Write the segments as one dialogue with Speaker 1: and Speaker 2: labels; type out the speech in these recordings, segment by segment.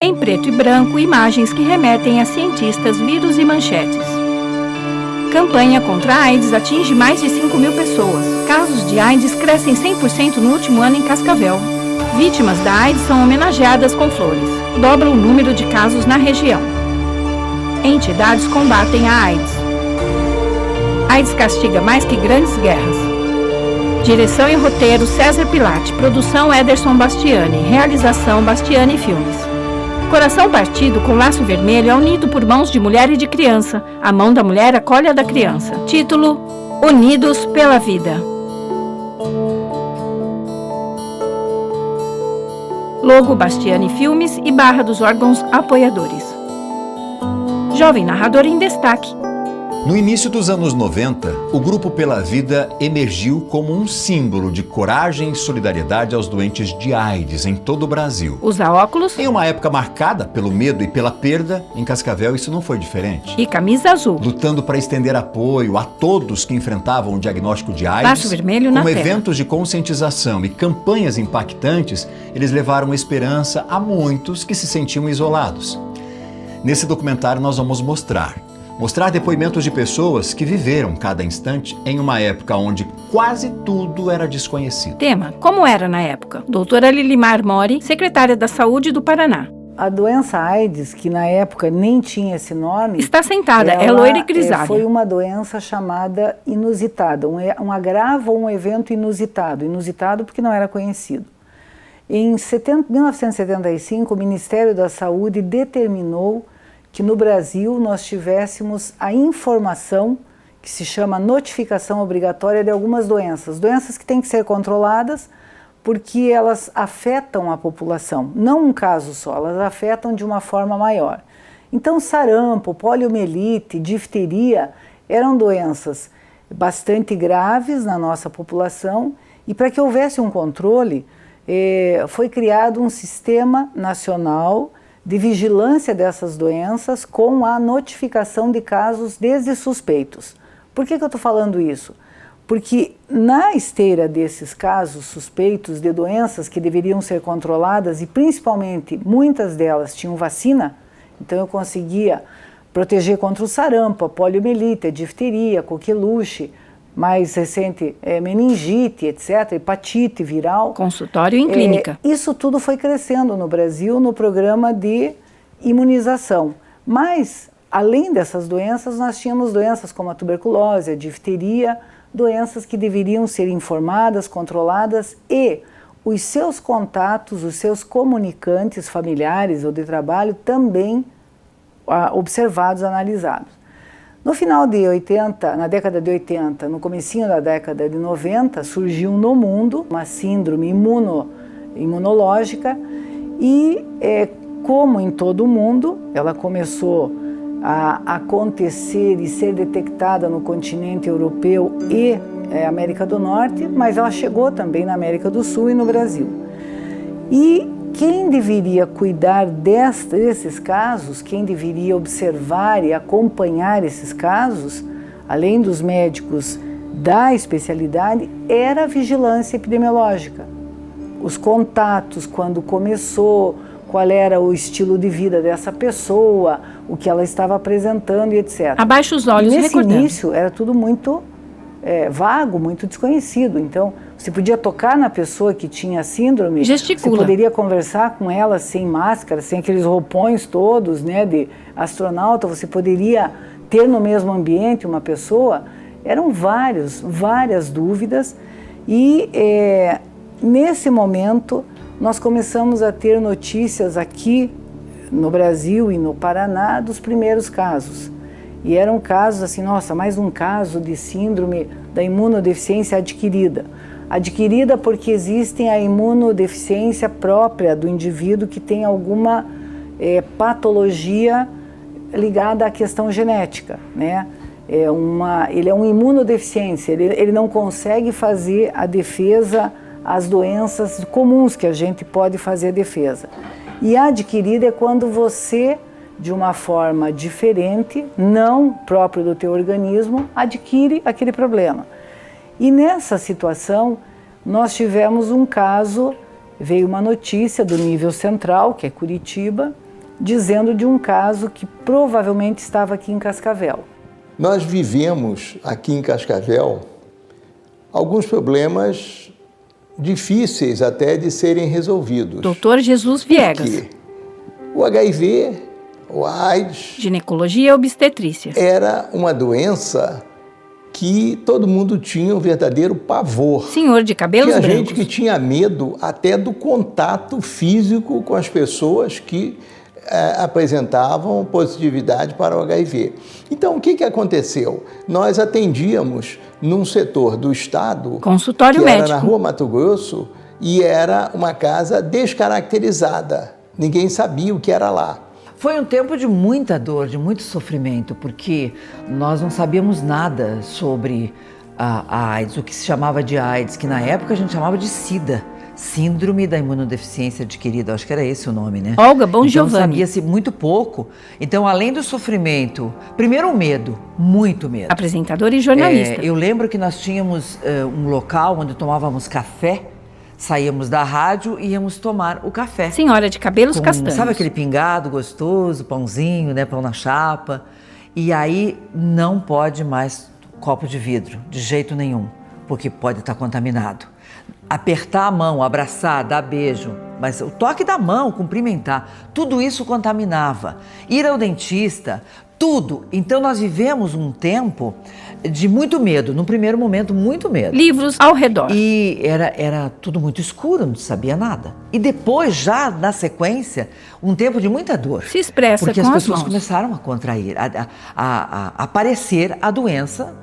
Speaker 1: Em preto e branco, imagens que remetem a cientistas, vírus e manchetes. Campanha contra a AIDS atinge mais de 5.000 pessoas. Casos de AIDS crescem 100% no último ano em Cascavel. Vítimas da AIDS são homenageadas com flores. Dobra o número de casos na região. Entidades combatem a AIDS. AIDS castiga mais que grandes guerras. Direção e roteiro César Pilate. Produção Ederson Bastiani. Realização Bastiani Filmes. Coração partido com laço vermelho é unido por mãos de mulher e de criança. A mão da mulher acolhe a da criança. Título: Unidos pela Vida. Logo Bastiani Filmes e barra dos órgãos apoiadores. Jovem narrador em destaque.
Speaker 2: No início dos anos 90, o Grupo Pela Vida emergiu como um símbolo de coragem e solidariedade aos doentes de AIDS em todo o Brasil.
Speaker 1: Usa óculos.
Speaker 2: Em uma época marcada pelo medo e pela perda, em Cascavel isso não foi diferente.
Speaker 1: E camisa azul.
Speaker 2: Lutando para estender apoio a todos que enfrentavam o diagnóstico de AIDS,
Speaker 1: Laço vermelho na
Speaker 2: com
Speaker 1: tela.
Speaker 2: eventos de conscientização e campanhas impactantes, eles levaram esperança a muitos que se sentiam isolados. Nesse documentário nós vamos mostrar depoimentos de pessoas que viveram cada instante em uma época onde quase tudo era desconhecido.
Speaker 1: Tema: como era na época? Doutora Lilimar Mori, secretária da Saúde do Paraná.
Speaker 3: A doença AIDS, que na época nem tinha esse nome...
Speaker 1: Está sentada, é loira e grisalha.
Speaker 3: Foi uma doença chamada inusitada, um agravo ou um evento inusitado. Inusitado porque não era conhecido. Em 1975, o Ministério da Saúde determinou que no Brasil nós tivéssemos a informação que se chama notificação obrigatória de algumas doenças. Doenças que têm que ser controladas porque elas afetam a população. Não um caso só, elas afetam de uma forma maior. Então sarampo, poliomielite, difteria eram doenças bastante graves na nossa população e para que houvesse um controle, foi criado um sistema nacional de vigilância dessas doenças com a notificação de casos desde suspeitos. Por que eu estou falando isso? Porque na esteira desses casos suspeitos de doenças que deveriam ser controladas, e principalmente muitas delas tinham vacina, então eu conseguia proteger contra o sarampo, a poliomielite, a difteria, a coqueluche, mais recente meningite, etc., hepatite viral.
Speaker 1: Consultório em clínica.
Speaker 3: Isso tudo foi crescendo no Brasil no programa de imunização. Mas, além dessas doenças, nós tínhamos doenças como a tuberculose, a difteria, doenças que deveriam ser informadas, controladas e os seus contatos, os seus comunicantes familiares ou de trabalho também observados, analisados. No final de 80, na década de 80, no comecinho da década de 90, surgiu no mundo uma síndrome imunológica e, como em todo o mundo, ela começou a acontecer e ser detectada no continente europeu e América do Norte, mas ela chegou também na América do Sul e no Brasil. E quem deveria cuidar desses casos, quem deveria observar e acompanhar esses casos, além dos médicos da especialidade, era a vigilância epidemiológica. Os contatos, quando começou, qual era o estilo de vida dessa pessoa, o que ela estava apresentando e etc.
Speaker 1: Abaixa os olhos,
Speaker 3: nesse
Speaker 1: recordando.
Speaker 3: início era tudo muito vago, muito desconhecido. Então, você podia tocar na pessoa que tinha síndrome,
Speaker 1: gesticula.
Speaker 3: Você poderia conversar com ela sem máscara, sem aqueles roupões todos, né, de astronauta, você poderia ter no mesmo ambiente uma pessoa. Eram várias dúvidas e nesse momento nós começamos a ter notícias aqui no Brasil e no Paraná dos primeiros casos. E eram casos assim, nossa, mais um caso de síndrome da imunodeficiência adquirida. Adquirida porque existe a imunodeficiência própria do indivíduo que tem alguma patologia ligada à questão genética, né? Ele é um imunodeficiência, ele não consegue fazer a defesa às doenças comuns que a gente pode fazer a defesa. E a adquirida é quando você, de uma forma diferente, não próprio do teu organismo, adquire aquele problema. E nessa situação, nós tivemos um caso, veio uma notícia do nível central, que é Curitiba, dizendo de um caso que provavelmente estava aqui em Cascavel.
Speaker 4: Nós vivemos aqui em Cascavel alguns problemas difíceis até de serem resolvidos.
Speaker 1: Dr. Jesus Viegas.
Speaker 4: Porque o HIV, o AIDS,
Speaker 1: Ginecologia e obstetrícia.
Speaker 4: era uma doença que todo mundo tinha um verdadeiro pavor.
Speaker 1: Senhor de cabelos
Speaker 4: Tinha
Speaker 1: brancos.
Speaker 4: gente que tinha medo até do contato físico com as pessoas que apresentavam positividade para o HIV. Então, o que aconteceu? Nós atendíamos num setor do Estado,
Speaker 1: Consultório
Speaker 4: que era
Speaker 1: médico.
Speaker 4: na Rua Mato Grosso, e era uma casa descaracterizada. Ninguém sabia o que era lá.
Speaker 5: Foi um tempo de muita dor, de muito sofrimento, porque nós não sabíamos nada sobre a AIDS, o que se chamava de AIDS, que na época a gente chamava de SIDA. Síndrome da imunodeficiência adquirida, acho que era esse o nome, né?
Speaker 1: Olga Bon
Speaker 5: Então
Speaker 1: Giovanni.
Speaker 5: sabia-se muito pouco. Então, além do sofrimento, primeiro o medo, muito medo.
Speaker 1: Apresentadora e jornalista.
Speaker 5: Eu lembro que nós tínhamos um local onde tomávamos café, saíamos da rádio e íamos tomar o café.
Speaker 1: Senhora de cabelos
Speaker 5: Com,
Speaker 1: castanhos.
Speaker 5: sabe aquele pingado gostoso, pãozinho, né, pão na chapa? E aí não pode mais copo de vidro, de jeito nenhum, porque pode estar contaminado. Apertar a mão, abraçar, dar beijo, mas o toque da mão, cumprimentar, tudo isso contaminava. Ir ao dentista, tudo. Então nós vivemos um tempo de muito medo, no primeiro momento muito medo.
Speaker 1: Livros ao redor.
Speaker 5: E era tudo muito escuro, não sabia nada. E depois, já na sequência, um tempo de muita dor.
Speaker 1: Se expressa
Speaker 5: porque
Speaker 1: com
Speaker 5: as
Speaker 1: as
Speaker 5: pessoas
Speaker 1: mãos.
Speaker 5: começaram a contrair, a aparecer a doença,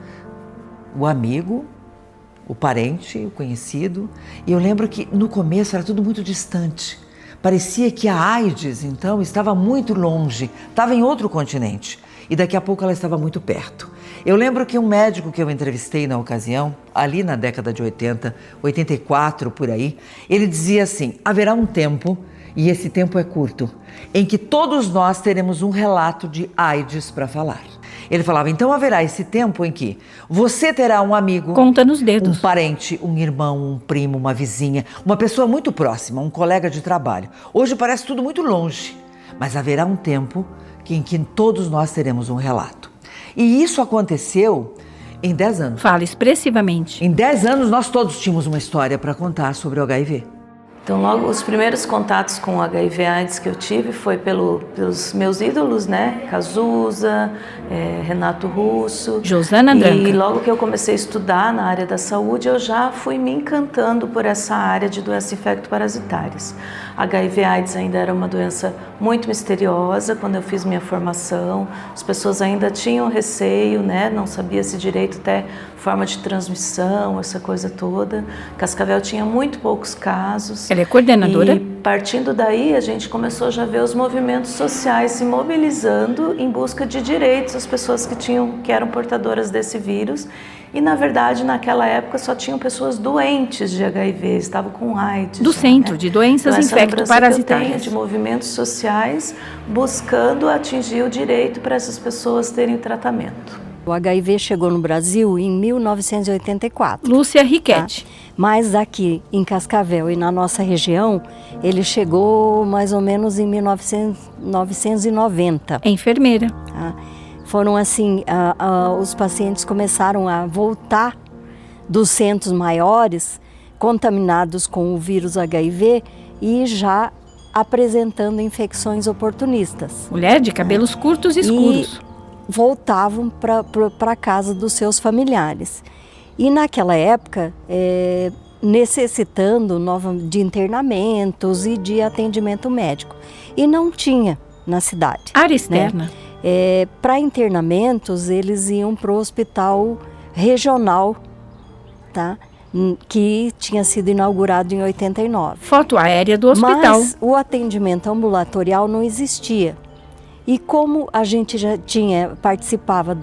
Speaker 5: o amigo, o parente, o conhecido. E eu lembro que no começo era tudo muito distante. Parecia que a AIDS, então, estava muito longe, estava em outro continente. E daqui a pouco ela estava muito perto. Eu lembro que um médico que eu entrevistei na ocasião, ali na década de 80, 84, por aí, ele dizia assim: haverá um tempo, e esse tempo é curto, em que todos nós teremos um relato de AIDS para falar. Ele falava, então haverá esse tempo em que você terá um amigo,
Speaker 1: Conta nos dedos.
Speaker 5: um parente, um irmão, um primo, uma vizinha, uma pessoa muito próxima, um colega de trabalho. Hoje parece tudo muito longe, mas haverá um tempo em que todos nós teremos um relato. E isso aconteceu em 10 anos.
Speaker 1: Fala expressivamente.
Speaker 5: Em 10 anos nós todos tínhamos uma história para contar sobre o HIV.
Speaker 6: Então, logo, os primeiros contatos com o HIV/AIDS que eu tive foi pelos meus ídolos, né? Cazuza, Renato Russo.
Speaker 1: Josana
Speaker 6: E
Speaker 1: Danca.
Speaker 6: logo que eu comecei a estudar na área da saúde, eu já fui me encantando por essa área de doenças infecto-parasitárias. HIV/AIDS ainda era uma doença muito misteriosa quando eu fiz minha formação. As pessoas ainda tinham receio, né? Não sabia-se direito até forma de transmissão, essa coisa toda. Cascavel tinha muito poucos casos.
Speaker 1: Ela é coordenadora.
Speaker 6: E partindo daí, a gente começou já a ver os movimentos sociais se mobilizando em busca de direitos às pessoas que eram portadoras desse vírus. E, na verdade, naquela época só tinham pessoas doentes de HIV, estavam com AIDS.
Speaker 1: Do
Speaker 6: já,
Speaker 1: Centro
Speaker 6: né?
Speaker 1: de Doenças
Speaker 6: Então, essa lembrança que eu
Speaker 1: Infecto-Parasitárias.
Speaker 6: tenho de movimentos sociais buscando atingir o direito para essas pessoas terem tratamento.
Speaker 7: O HIV chegou no Brasil em 1984.
Speaker 1: Lúcia Riquetti.
Speaker 7: Tá? Mas aqui em Cascavel e na nossa região, ele chegou mais ou menos em 1990.
Speaker 1: É enfermeira.
Speaker 7: Tá? Foram assim, os pacientes começaram a voltar dos centros maiores, contaminados com o vírus HIV e já apresentando infecções oportunistas.
Speaker 1: Mulher de cabelos curtos e escuros.
Speaker 7: Voltavam para a casa dos seus familiares. E naquela época, necessitando de internamentos e de atendimento médico. E não tinha na cidade.
Speaker 1: Área externa.
Speaker 7: Né? Para internamentos, eles iam para o hospital regional, tá? Que tinha sido inaugurado em 89.
Speaker 1: Foto aérea do hospital.
Speaker 7: Mas o atendimento ambulatorial não existia. E como a gente já participava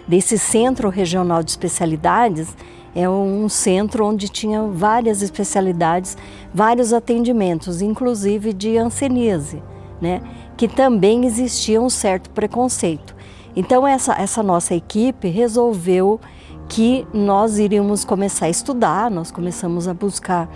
Speaker 7: desse Centro Regional de Especialidades, é um centro onde tinha várias especialidades, vários atendimentos, inclusive de hanseníase, né? Que também existia um certo preconceito. Então essa nossa equipe resolveu que nós iríamos começar a estudar, nós começamos a buscar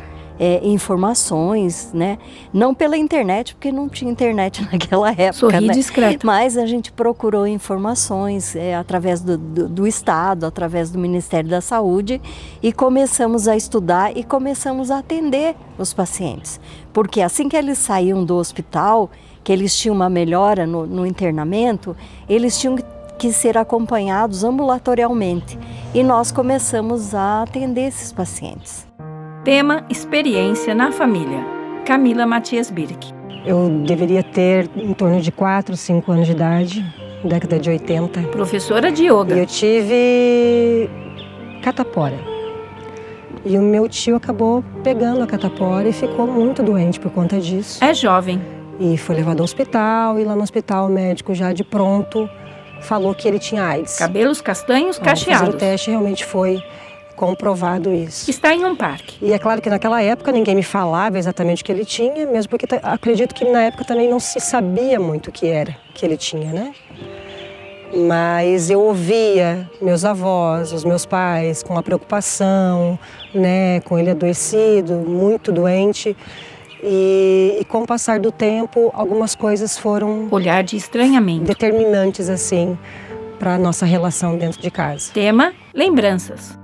Speaker 7: informações, né? Não pela internet, porque não tinha internet naquela época,
Speaker 1: Sorri
Speaker 7: né?
Speaker 1: discreto.
Speaker 7: Mas a gente procurou informações através do Estado, através do Ministério da Saúde, e começamos a estudar e começamos a atender os pacientes. Porque assim que eles saíam do hospital, que eles tinham uma melhora no internamento, eles tinham que ser acompanhados ambulatorialmente. E nós começamos a atender esses pacientes.
Speaker 1: Tema experiência na família. Camila Matias Birk.
Speaker 8: Eu deveria ter em torno de 4, 5 anos de idade, década de 80.
Speaker 1: Professora de
Speaker 8: E
Speaker 1: yoga.
Speaker 8: eu tive catapora. E o meu tio acabou pegando a catapora e ficou muito doente por conta disso.
Speaker 1: É jovem.
Speaker 8: E foi levado ao hospital, e lá no hospital o médico já de pronto falou que ele tinha AIDS.
Speaker 1: Cabelos castanhos
Speaker 8: Ao fazer o
Speaker 1: cacheados.
Speaker 8: teste realmente foi comprovado isso.
Speaker 1: Está em um parque.
Speaker 8: E é claro que naquela época ninguém me falava exatamente o que ele tinha, mesmo porque acredito que na época também não se sabia muito o que era que ele tinha, né? Mas eu ouvia meus avós, os meus pais com a preocupação, né, com ele adoecido, muito doente. E com o passar do tempo, algumas coisas foram
Speaker 1: Olhar de estranhamento.
Speaker 8: determinantes assim para a nossa relação dentro de casa.
Speaker 1: Tema lembranças.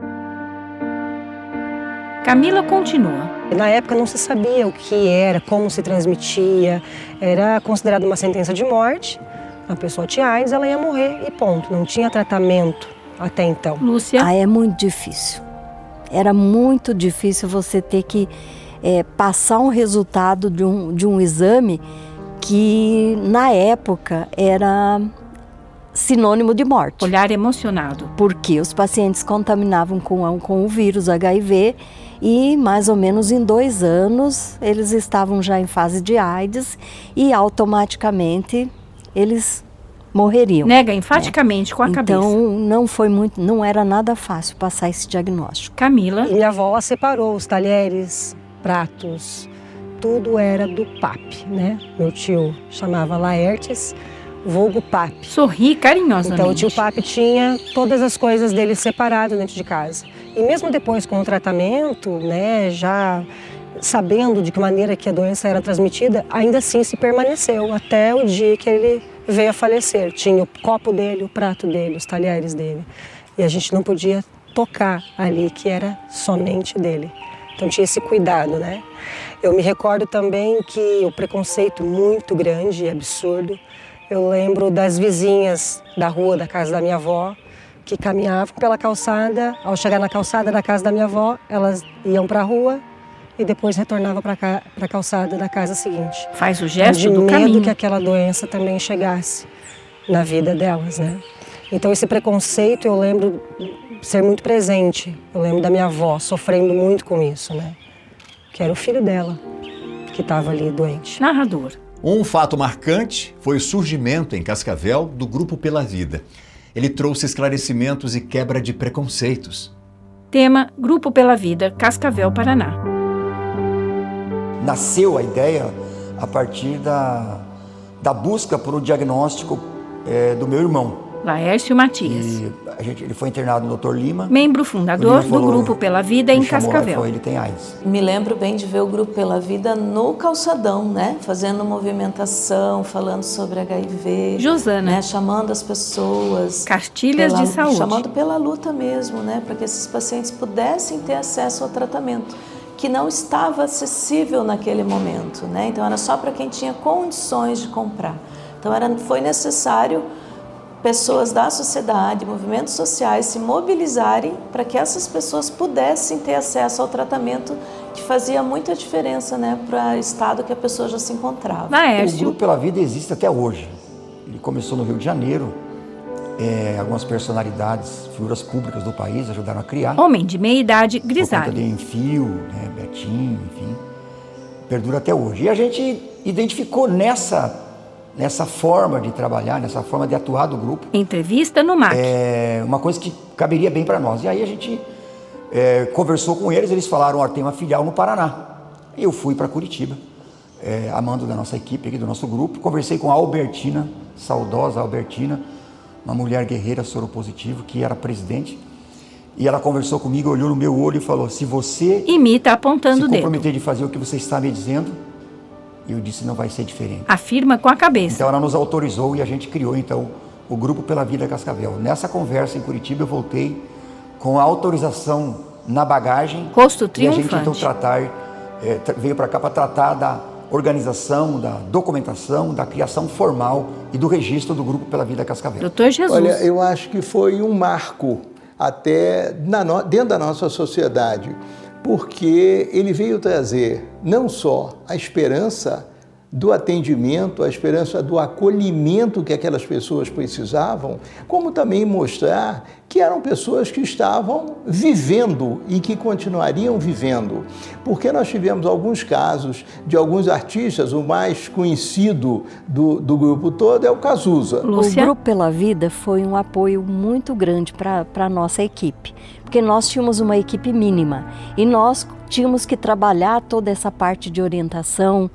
Speaker 1: Camila continua.
Speaker 8: Na época não se sabia o que era, como se transmitia, era considerado uma sentença de morte. A pessoa tinha AIDS, ela ia morrer e ponto. Não tinha tratamento até então.
Speaker 1: Lúcia.
Speaker 7: É muito difícil. Era muito difícil você ter que passar um resultado de um exame que, na época, era sinônimo de morte.
Speaker 1: Olhar emocionado.
Speaker 7: Porque os pacientes contaminavam com o vírus HIV e, mais ou menos em 2 anos, eles estavam já em fase de AIDS e, automaticamente, eles morreriam.
Speaker 1: Nega enfaticamente com a cabeça.
Speaker 7: Então, não era nada fácil passar esse diagnóstico.
Speaker 1: Camila.
Speaker 8: E minha avó separou os talheres, pratos, tudo era do PAP, né? Meu tio chamava Laertes, vulgo PAP.
Speaker 1: Sorri carinhosamente.
Speaker 8: Então o tio PAP tinha todas as coisas dele separado dentro de casa. E mesmo depois com o tratamento, né, já sabendo de que maneira que a doença era transmitida, ainda assim se permaneceu até o dia que ele veio a falecer. Tinha o copo dele, o prato dele, os talheres dele. E a gente não podia tocar ali, que era somente dele. Então tinha esse cuidado, né? Eu me recordo também que o preconceito muito grande e absurdo. Eu lembro das vizinhas da rua da casa da minha avó, que caminhavam pela calçada. Ao chegar na calçada da casa da minha avó, elas iam para a rua e depois retornavam para a calçada da casa seguinte.
Speaker 1: Faz o gesto
Speaker 8: de
Speaker 1: do
Speaker 8: medo
Speaker 1: caminho.
Speaker 8: que aquela doença também chegasse na vida delas, né? Então esse preconceito eu lembro ser muito presente. Eu lembro da minha avó sofrendo muito com isso, né? Que era o filho dela que estava ali doente.
Speaker 1: Narrador.
Speaker 2: Um fato marcante foi o surgimento em Cascavel do Grupo Pela Vida. Ele trouxe esclarecimentos e quebra de preconceitos.
Speaker 1: Tema Grupo Pela Vida, Cascavel, Paraná.
Speaker 9: Nasceu a ideia a partir da busca por um diagnóstico do meu irmão.
Speaker 1: Laércio Matias.
Speaker 9: Ele foi internado no Dr. Lima.
Speaker 1: Membro fundador do Grupo Pela Vida em Cascavel.
Speaker 9: Ele tem AIDS.
Speaker 6: Me lembro bem de ver o Grupo Pela Vida no calçadão, né? Fazendo movimentação, falando sobre HIV.
Speaker 1: Josana.
Speaker 6: Né? Chamando as pessoas.
Speaker 1: Cartilhas de saúde.
Speaker 6: Chamando pela luta mesmo, né? Para que esses pacientes pudessem ter acesso ao tratamento, que não estava acessível naquele momento, né? Então era só para quem tinha condições de comprar. Então foi necessário pessoas da sociedade, movimentos sociais se mobilizarem para que essas pessoas pudessem ter acesso ao tratamento que fazia muita diferença, né, para o estado que a pessoa já se encontrava.
Speaker 9: O Grupo Pela Vida existe até hoje. Ele começou no Rio de Janeiro. Algumas personalidades, figuras públicas do país ajudaram a criar.
Speaker 1: Homem de meia idade,
Speaker 9: Por conta
Speaker 1: grisalho.
Speaker 9: de Enfio, né, Betinho, enfim. Perdura até hoje. E a gente identificou nessa forma de trabalhar, nessa forma de atuar do grupo.
Speaker 1: Entrevista no MAC.
Speaker 9: Uma coisa que caberia bem para nós. E aí a gente conversou com eles falaram, tem uma filial no Paraná. E eu fui para Curitiba, a mando da nossa equipe aqui, do nosso grupo. Conversei com a Albertina, saudosa Albertina, uma mulher guerreira soropositiva, que era presidente. E ela conversou comigo, olhou no meu olho e falou: se você
Speaker 1: Imita apontando o
Speaker 9: se
Speaker 1: dedo.
Speaker 9: comprometer de fazer o que você está me dizendo, eu disse, não vai ser diferente.
Speaker 1: Afirma com a cabeça.
Speaker 9: Então ela nos autorizou e a gente criou então o Grupo Pela Vida Cascavel. Nessa conversa em Curitiba eu voltei com a autorização na bagagem.
Speaker 1: Rosto
Speaker 9: e a gente
Speaker 1: triunfante.
Speaker 9: então veio para cá para tratar da organização, da documentação, da criação formal e do registro do Grupo Pela Vida Cascavel.
Speaker 1: Doutor Jesus.
Speaker 4: Olha, eu acho que foi um marco até dentro da nossa sociedade, porque ele veio trazer não só a esperança do atendimento, a esperança do acolhimento que aquelas pessoas precisavam, como também mostrar que eram pessoas que estavam vivendo e que continuariam vivendo. Porque nós tivemos alguns casos de alguns artistas, o mais conhecido do grupo todo é o Cazuza.
Speaker 1: Lúcia.
Speaker 7: O Grupo Pela Vida foi um apoio muito grande para a nossa equipe, porque nós tínhamos uma equipe mínima e nós tínhamos que trabalhar toda essa parte de orientação.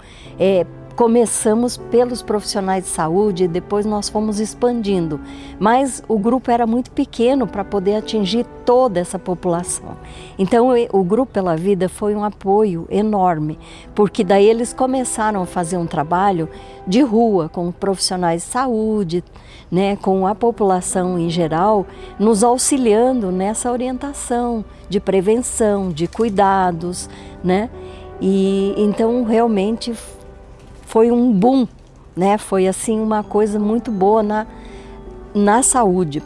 Speaker 7: Começamos pelos profissionais de saúde, depois nós fomos expandindo, mas o grupo era muito pequeno para poder atingir toda essa população. Então o Grupo Pela Vida foi um apoio enorme, porque daí eles começaram a fazer um trabalho de rua com profissionais de saúde, né, com a população em geral, nos auxiliando nessa orientação de prevenção, de cuidados, né? E então realmente foi um boom, né? Foi assim uma coisa muito boa na saúde,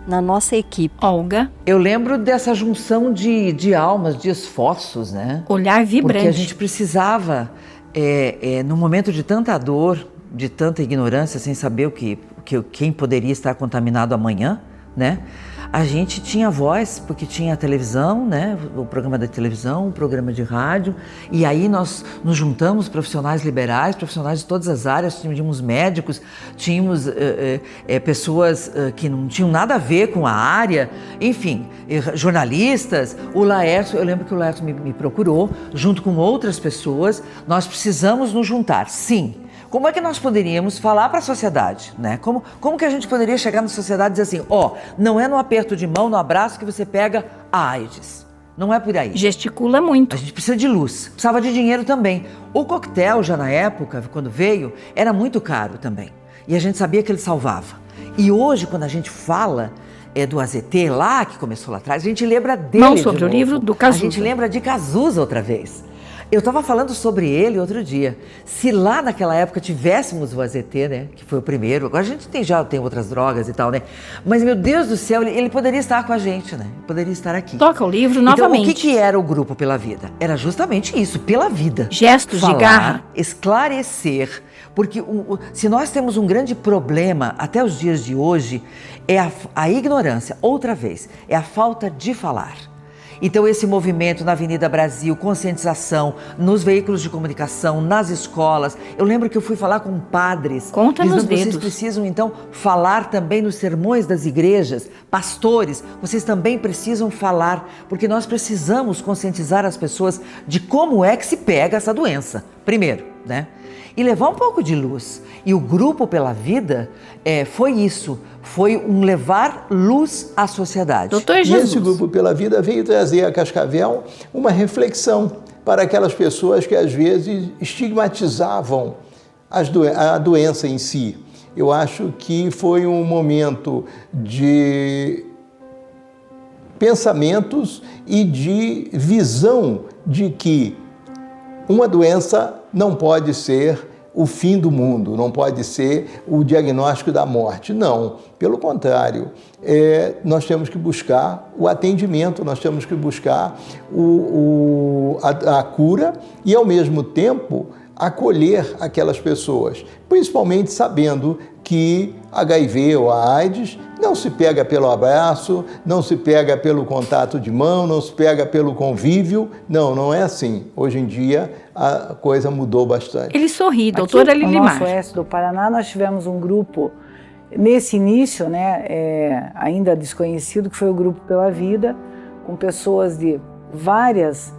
Speaker 7: na nossa equipe.
Speaker 1: Olga.
Speaker 5: Eu lembro dessa junção de almas, de esforços, né?
Speaker 1: Olhar vibrante.
Speaker 5: Porque a gente precisava, num momento de tanta dor, de tanta ignorância, sem saber quem poderia estar contaminado amanhã, né? A gente tinha voz, porque tinha a televisão, né? O programa da televisão, o programa de rádio, e aí nós nos juntamos, profissionais liberais, profissionais de todas as áreas, tínhamos médicos, tínhamos pessoas que não tinham nada a ver com a área, enfim, jornalistas. O Laércio, eu lembro que o Laércio me procurou, junto com outras pessoas, nós precisamos nos juntar, sim. Como é que nós poderíamos falar para a sociedade, né? Como que a gente poderia chegar na sociedade e dizer assim, não é no aperto de mão, no abraço que você pega a AIDS. Não é por aí.
Speaker 1: Gesticula muito.
Speaker 5: A gente precisa de luz, precisava de dinheiro também. O coquetel, já na época, quando veio, era muito caro também. E a gente sabia que ele salvava. E hoje, quando a gente fala do AZT lá, que começou lá atrás, a gente lembra dele.
Speaker 1: Mão sobre o livro do Cazuza.
Speaker 5: A gente lembra de Cazuza outra vez. Eu estava falando sobre ele outro dia. Se lá naquela época tivéssemos o AZT, né, que foi o primeiro, agora a gente já tem outras drogas e tal, né? Mas, meu Deus do céu, ele poderia estar com a gente, né? Poderia estar aqui.
Speaker 1: Toca o livro novamente.
Speaker 5: Então, o que era o Grupo Pela Vida? Era justamente isso, pela vida.
Speaker 1: Gestos de garra.
Speaker 5: Esclarecer. Porque se nós temos um grande problema até os dias de hoje, é a ignorância, outra vez, é a falta de falar. Então esse movimento na Avenida Brasil, conscientização, nos veículos de comunicação, nas escolas. Eu lembro que eu fui falar com padres.
Speaker 1: Conta nos dedos.
Speaker 5: Vocês precisam então falar também nos sermões das igrejas. Pastores, vocês também precisam falar, porque nós precisamos conscientizar as pessoas de como é que se pega essa doença, primeiro, né? E levar um pouco de luz. E o Grupo Pela Vida foi isso, foi um levar luz à sociedade.
Speaker 1: Doutor
Speaker 4: E
Speaker 1: Jesus.
Speaker 4: esse Grupo Pela Vida veio trazer a Cascavel uma reflexão para aquelas pessoas que às vezes estigmatizavam a doença em si. Eu acho que foi um momento de pensamentos e de visão de que uma doença não pode ser o fim do mundo, não pode ser o diagnóstico da morte. Não, pelo contrário, nós temos que buscar o atendimento, nós temos que buscar a cura e, ao mesmo tempo, acolher aquelas pessoas, principalmente sabendo que HIV ou a AIDS não se pega pelo abraço, não se pega pelo contato de mão, não se pega pelo convívio. Não é assim. Hoje em dia a coisa mudou bastante.
Speaker 1: Ele sorri, doutora Lilimar.
Speaker 3: No nosso oeste do Paraná nós tivemos um grupo, nesse início, né, ainda desconhecido, que foi o Grupo Pela Vida, com pessoas de várias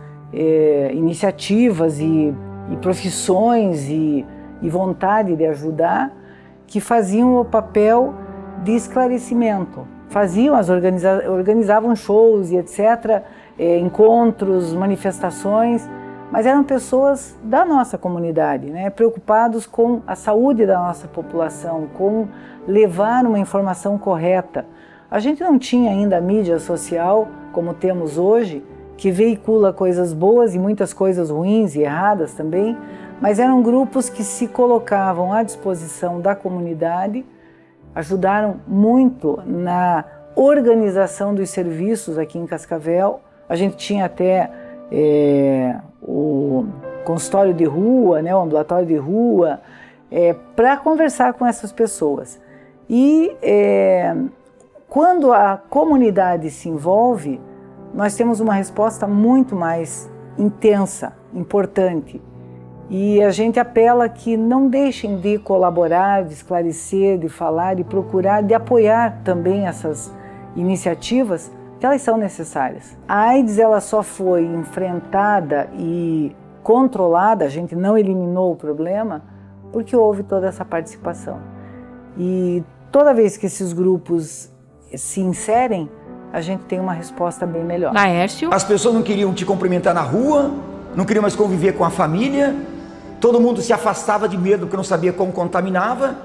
Speaker 3: iniciativas e profissões e vontade de ajudar, que faziam o papel de esclarecimento. faziam, organizavam shows e etc., encontros, manifestações, mas eram pessoas da nossa comunidade, né, preocupados com a saúde da nossa população, com levar uma informação correta. A gente não tinha ainda a mídia social como temos hoje, que veicula coisas boas e muitas coisas ruins e erradas também, mas eram grupos que se colocavam à disposição da comunidade, ajudaram muito na organização dos serviços aqui em Cascavel. A gente tinha até o consultório de rua, né, o ambulatório de rua, para conversar com essas pessoas. E quando a comunidade se envolve, nós temos uma resposta muito mais intensa, importante. E a gente apela que não deixem de colaborar, de esclarecer, de falar, de procurar, de apoiar também essas iniciativas, que elas são necessárias. A AIDS ela só foi enfrentada e controlada, a gente não eliminou o problema, porque houve toda essa participação. E toda vez que esses grupos se inserem, a gente tem uma resposta bem melhor.
Speaker 1: Laércio.
Speaker 9: As pessoas não queriam te cumprimentar na rua, não queriam mais conviver com a família, todo mundo se afastava de medo porque não sabia como contaminava,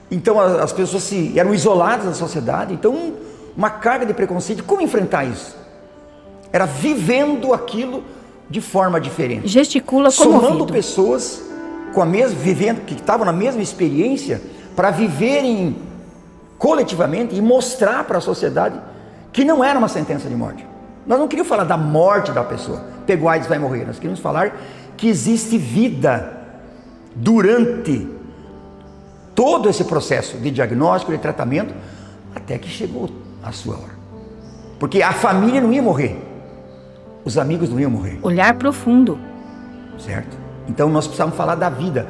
Speaker 9: então as pessoas eram isoladas da sociedade, então uma carga de preconceito. Como enfrentar isso? Era vivendo aquilo de forma diferente.
Speaker 1: Gesticula comovido.
Speaker 9: Somando pessoas que estavam na mesma experiência para viverem coletivamente e mostrar para a sociedade que não era uma sentença de morte. Nós não queríamos falar da morte da pessoa, pegou AIDS, vai morrer. Nós queríamos falar que existe vida durante todo esse processo de diagnóstico, de tratamento, até que chegou a sua hora. Porque a família não ia morrer, os amigos não iam morrer.
Speaker 1: Olhar profundo.
Speaker 9: Certo? Então nós precisamos falar da vida.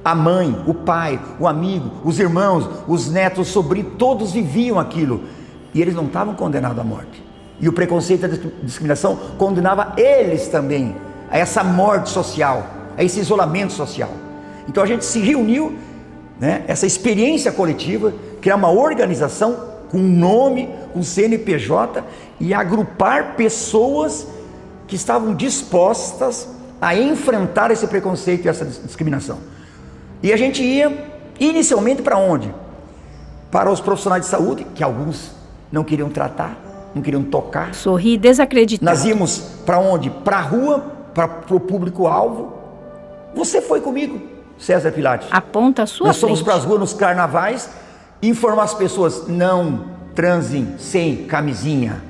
Speaker 9: A mãe, o pai, o amigo, os irmãos, os netos, os sobrinhos, todos viviam aquilo. E eles não estavam condenados à morte. E o preconceito e a discriminação condenava eles também a essa morte social, a esse isolamento social. Então a gente se reuniu, né, essa experiência coletiva, criar uma organização com nome, com CNPJ e agrupar pessoas que estavam dispostas a enfrentar esse preconceito e essa discriminação. E a gente ia inicialmente para onde? Para os profissionais de saúde, que alguns não queriam tratar, não queriam tocar.
Speaker 1: Sorri desacreditado.
Speaker 9: Nós íamos para onde? Para a rua, para o público-alvo. Você foi comigo, César Pilates.
Speaker 1: Aponta a sua
Speaker 9: Nós fomos
Speaker 1: frente.
Speaker 9: para as ruas nos carnavais, informar as pessoas, não transem sem camisinha.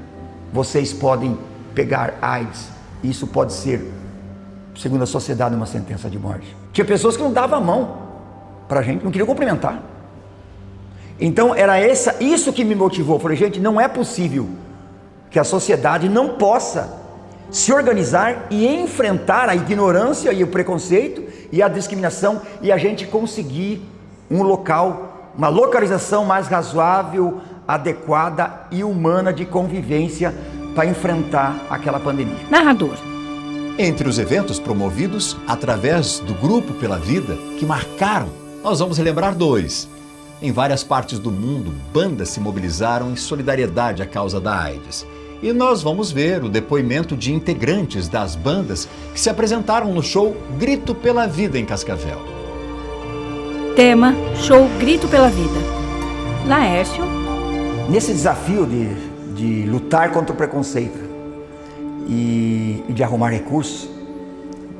Speaker 9: Vocês podem pegar AIDS. Isso pode ser, segundo a sociedade, uma sentença de morte. Tinha pessoas que não davam a mão para a gente, não queriam cumprimentar. Então era isso que me motivou. Eu falei, gente, não é possível que a sociedade não possa se organizar e enfrentar a ignorância e o preconceito e a discriminação e a gente conseguir um local, uma localização mais razoável, adequada e humana de convivência para enfrentar aquela pandemia.
Speaker 1: Narrador.
Speaker 2: Entre os eventos promovidos através do Grupo pela Vida, que marcaram, nós vamos relembrar 2. Em várias partes do mundo, bandas se mobilizaram em solidariedade à causa da AIDS. E nós vamos ver o depoimento de integrantes das bandas que se apresentaram no show Grito pela Vida em Cascavel.
Speaker 1: Tema: show Grito pela Vida. Laércio.
Speaker 9: Nesse desafio de lutar contra o preconceito e de arrumar recursos,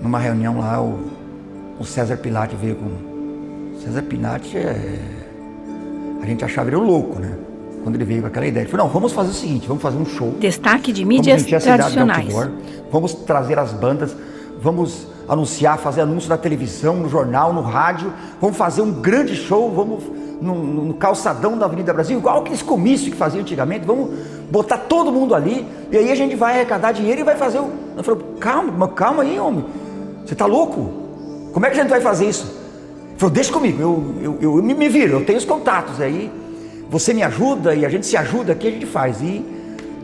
Speaker 9: numa reunião lá, o César Pilates veio com... César Pilates a gente achava ele louco, né? Quando ele veio com aquela ideia, ele falou, não, vamos fazer o seguinte, vamos fazer um show.
Speaker 1: Destaque de mídias tradicionais.
Speaker 9: Vamos trazer as bandas, vamos anunciar, fazer anúncio na televisão, no jornal, no rádio, vamos fazer um grande show, vamos no calçadão da Avenida Brasil, igual aqueles comícios que faziam antigamente, vamos botar todo mundo ali, e aí a gente vai arrecadar dinheiro e vai fazer o... Eu falei, calma aí, homem, você tá louco? Como é que a gente vai fazer isso? Ele falou, deixa comigo, eu me viro, eu tenho os contatos aí, você me ajuda e a gente se ajuda aqui, a gente faz. E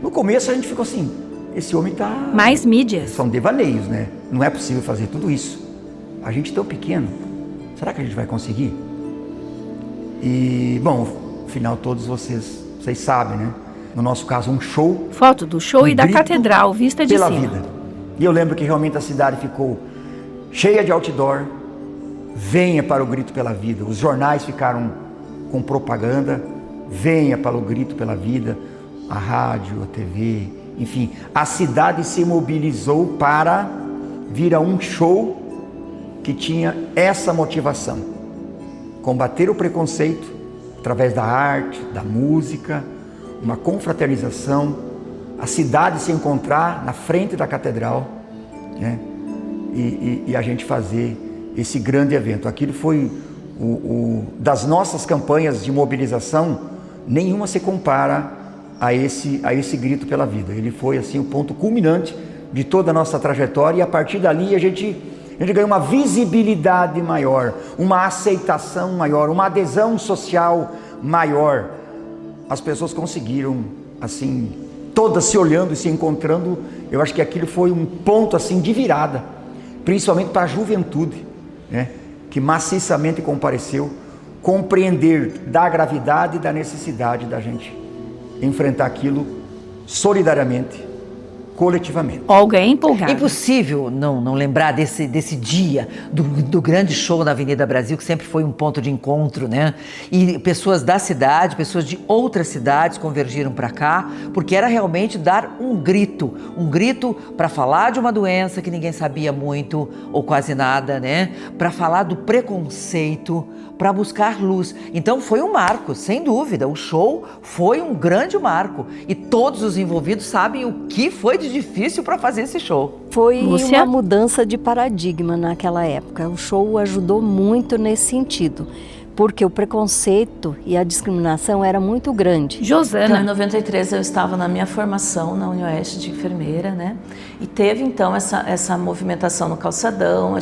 Speaker 9: no começo a gente ficou assim, esse homem tá...
Speaker 1: Mais mídias.
Speaker 9: São devaneios, né? Não é possível fazer tudo isso. A gente tão pequeno, será que a gente vai conseguir? E, bom, afinal todos vocês sabem, né? no nosso caso, um show.
Speaker 1: Foto do show e da catedral vista de
Speaker 9: pela
Speaker 1: cima.
Speaker 9: vida. E eu lembro que realmente a cidade ficou cheia de outdoor. Venha para o grito pela vida. Os jornais ficaram com propaganda. Venha para o grito pela vida. A rádio, a TV, enfim. A cidade se mobilizou para vir a um show que tinha essa motivação. Combater o preconceito através da arte, da música, uma confraternização, a cidade se encontrar na frente da catedral, né? E a gente fazer esse grande evento. Aquilo foi das nossas campanhas de mobilização, nenhuma se compara a esse grito pela vida. Ele foi assim o ponto culminante de toda a nossa trajetória, e a partir dali a gente ganhou uma visibilidade maior, uma aceitação maior, uma adesão social maior. As pessoas conseguiram, assim, todas se olhando e se encontrando. Eu acho que aquilo foi um ponto assim de virada, principalmente para a juventude, né, que maciçamente compareceu, compreender da gravidade e da necessidade da gente enfrentar aquilo solidariamente, coletivamente.
Speaker 1: Olga é empolgada.
Speaker 5: Impossível não lembrar desse dia do grande show na Avenida Brasil, que sempre foi um ponto de encontro, né? E pessoas da cidade, pessoas de outras cidades convergiram para cá, porque era realmente dar um grito para falar de uma doença que ninguém sabia muito ou quase nada, né? Para falar do preconceito, para buscar luz. Então foi um marco, sem dúvida. O show foi um grande marco e todos os envolvidos sabem o que foi de difícil para fazer esse show.
Speaker 7: Foi
Speaker 1: Lúcia?
Speaker 7: uma mudança de paradigma naquela época. O show ajudou muito nesse sentido, porque o preconceito e a discriminação era muito grande.
Speaker 6: Então,
Speaker 1: Josana.
Speaker 6: em 93 eu estava na minha formação na Unioeste de enfermeira, né? E teve então essa movimentação no calçadão.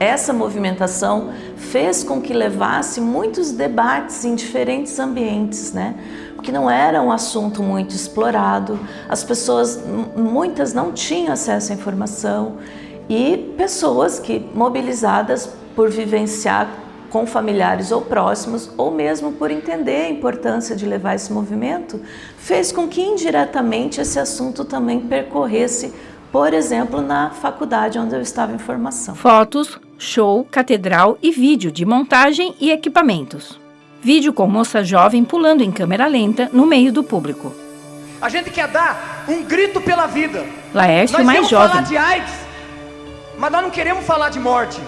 Speaker 6: Essa movimentação fez com que levasse muitos debates em diferentes ambientes, né? Porque não era um assunto muito explorado. As pessoas, muitas não tinham acesso à informação, e pessoas que mobilizadas por vivenciar com familiares ou próximos, ou mesmo por entender a importância de levar esse movimento, fez com que indiretamente esse assunto também percorresse, por exemplo, na faculdade onde eu estava em formação.
Speaker 1: Fotos, show, catedral e vídeo de montagem e equipamentos. Vídeo com moça jovem pulando em câmera lenta no meio do público.
Speaker 10: A gente quer dar um grito pela vida.
Speaker 1: Laércio, mais
Speaker 10: nós
Speaker 1: jovem.
Speaker 10: queremos falar de AIDS, mas nós não queremos falar de morte.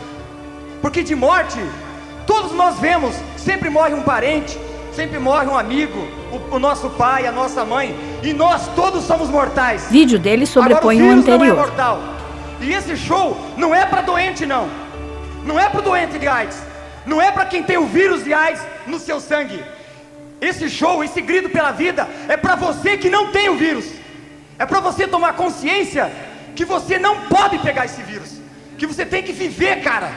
Speaker 10: Porque de morte, todos nós vemos, sempre morre um parente, sempre morre um amigo, o nosso pai, a nossa mãe, e nós todos somos mortais.
Speaker 1: Vídeo dele sobrepõe
Speaker 10: Agora,
Speaker 1: o
Speaker 10: vírus
Speaker 1: anterior.
Speaker 10: não é mortal. E esse show não é para doente, não. Não é para doente de AIDS. Não é para quem tem o vírus de AIDS no seu sangue. Esse show, esse grito pela vida, é para você que não tem o vírus. É para você tomar consciência que você não pode pegar esse vírus, que você tem que viver, cara.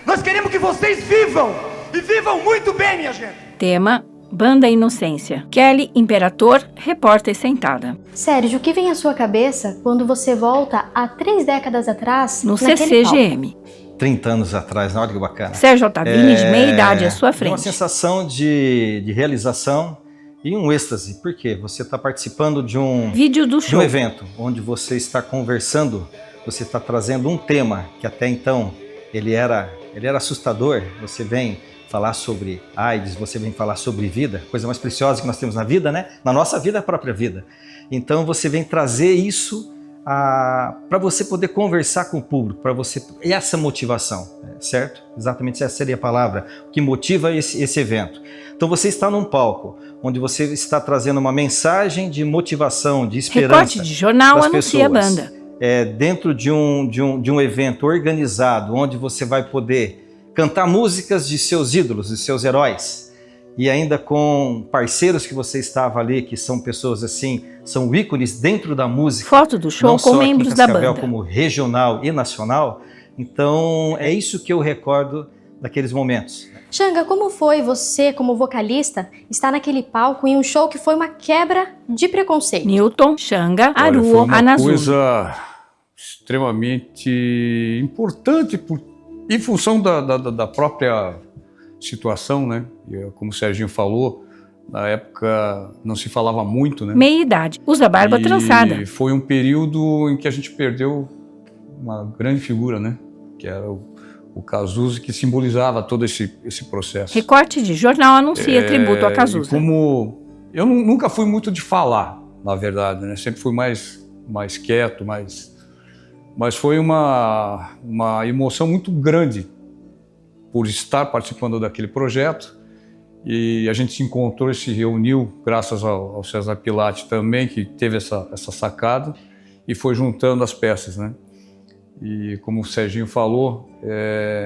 Speaker 10: Nós queremos que vocês vivam, e vivam muito bem, minha gente.
Speaker 1: Tema: Banda Inocência. Kelly Imperator, repórter sentada.
Speaker 11: Sérgio, o que vem à sua cabeça quando você volta a 3 décadas atrás
Speaker 1: No
Speaker 11: naquele
Speaker 1: CCGM.
Speaker 12: 30 anos atrás, olha que bacana.
Speaker 1: Sérgio Ottavini, de meia idade, à sua frente.
Speaker 12: Uma sensação de realização e um êxtase. Por quê? Você está participando de um
Speaker 1: Vídeo do show.
Speaker 12: evento onde você está conversando, você está trazendo um tema que até então ele era assustador. Você vem falar sobre AIDS, você vem falar sobre vida, coisa mais preciosa que nós temos na vida, né? Na nossa vida, a própria vida. Então você vem trazer isso para você poder conversar com o público, para você, essa motivação, certo? Exatamente essa seria a palavra, o que motiva esse evento. Então você está num palco, onde você está trazendo uma mensagem de motivação, de esperança.
Speaker 1: Recorte de jornal anuncia a banda.
Speaker 12: Dentro de um evento organizado, onde você vai poder cantar músicas de seus ídolos, de seus heróis, e ainda com parceiros que você estava ali, que são pessoas assim, são ícones dentro da música.
Speaker 1: Foto do show com membros da banda.
Speaker 12: Como regional e nacional. Então é isso que eu recordo daqueles momentos.
Speaker 11: Xanga, como foi você, como vocalista, estar naquele palco em um show que foi uma quebra de preconceito?
Speaker 1: Newton, Xanga, Aruo, Anazu.
Speaker 13: Coisa extremamente importante em função da própria situação, né? Como o Serginho falou, Na época não se falava muito, né?
Speaker 1: Meia-idade, usa barba trançada.
Speaker 13: E foi um período em que a gente perdeu uma grande figura, né? Que era o Cazuza, que simbolizava todo esse processo.
Speaker 1: Recorte de jornal anuncia tributo a Cazuza.
Speaker 13: Como eu nunca fui muito de falar, na verdade, né? Sempre fui mais quieto, mas foi uma emoção muito grande por estar participando daquele projeto. E a gente se encontrou e se reuniu, graças ao César Pilati também, que teve essa sacada, e foi juntando as peças, né? E como o Serginho falou...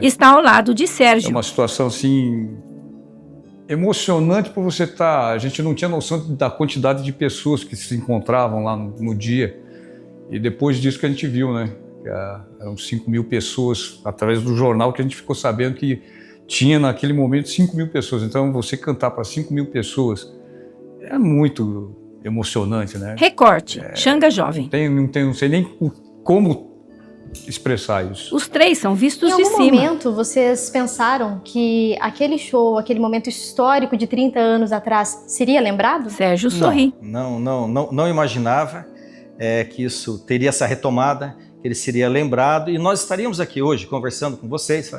Speaker 1: Está ao lado de Sérgio.
Speaker 13: É uma situação, assim, emocionante por você estar... A gente não tinha noção da quantidade de pessoas que se encontravam lá no dia. E depois disso que a gente viu, né? Eram 5 mil pessoas, através do jornal, que a gente ficou sabendo que tinha naquele momento 5 mil pessoas. Então você cantar para 5 mil pessoas é muito emocionante, né?
Speaker 1: Recorte, Xanga jovem.
Speaker 13: Não sei nem como expressar isso.
Speaker 1: Os três são vistos de cima.
Speaker 11: Em algum momento vocês pensaram que aquele show, aquele momento histórico de 30 anos atrás seria lembrado?
Speaker 1: Sérgio sorri.
Speaker 12: Não imaginava que isso teria essa retomada, que ele seria lembrado, e nós estaríamos aqui hoje conversando com vocês,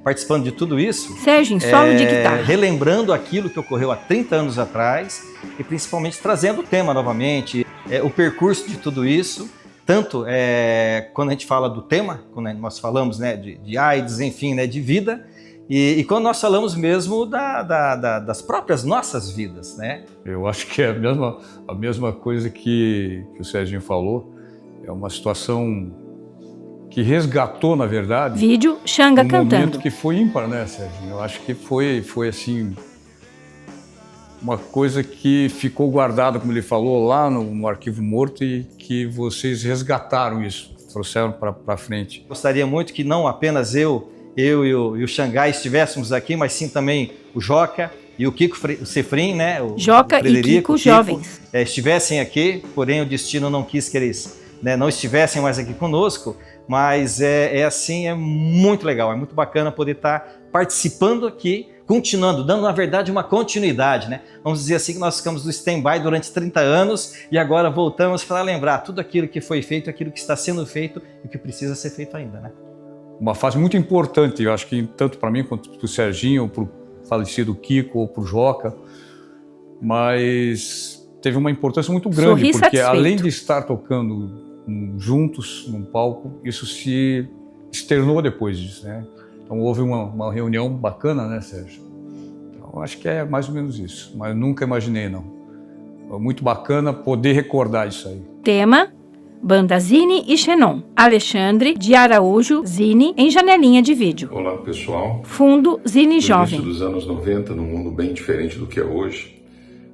Speaker 12: participando de tudo isso.
Speaker 1: Sérgio em solo de guitarra.
Speaker 12: Relembrando aquilo que ocorreu há 30 anos atrás e principalmente trazendo o tema novamente, o percurso de tudo isso, tanto quando a gente fala do tema, quando nós falamos, né, de AIDS, enfim, né, de vida, e quando nós falamos mesmo das próprias nossas vidas, né?
Speaker 13: Eu acho que é a mesma coisa que o Serginho falou. É uma situação que resgatou, na verdade,
Speaker 1: vídeo Xanga
Speaker 13: um
Speaker 1: cantando.
Speaker 13: Momento que foi ímpar, né, Serginho? Eu acho que foi assim, uma coisa que ficou guardada, como ele falou, lá no arquivo morto, e que vocês resgataram isso, trouxeram para frente.
Speaker 12: Gostaria muito que não apenas eu e o Xangai estivéssemos aqui, mas sim também o Joca e o Kiko Sefrim, né?
Speaker 1: Joca e Kiko jovens.
Speaker 12: Estivessem aqui, porém o destino não quis que eles não estivessem mais aqui conosco, mas assim, é muito legal, é muito bacana poder estar participando aqui, continuando, dando na verdade uma continuidade, né? Vamos dizer assim que nós ficamos no stand-by durante 30 anos e agora voltamos para lembrar tudo aquilo que foi feito, aquilo que está sendo feito e o que precisa ser feito ainda, né?
Speaker 13: Uma fase muito importante, eu acho que tanto para mim quanto para o Serginho, para o falecido Kiko ou para o Joca, mas teve uma importância muito grande,
Speaker 1: Sorri
Speaker 13: porque
Speaker 1: satisfeito.
Speaker 13: Além de estar tocando juntos num palco, isso se externou depois disso, né? Então houve uma reunião bacana, né, Sérgio? Então acho que é mais ou menos isso, mas nunca imaginei, não. É muito bacana poder recordar isso aí.
Speaker 1: Tema: Banda Zine e Xenon. Alexandre de Araújo, Zine, em janelinha de vídeo.
Speaker 14: Olá, pessoal.
Speaker 1: Fundo Zine
Speaker 14: no
Speaker 1: jovem.
Speaker 14: No início dos anos 90, num mundo bem diferente do que é hoje,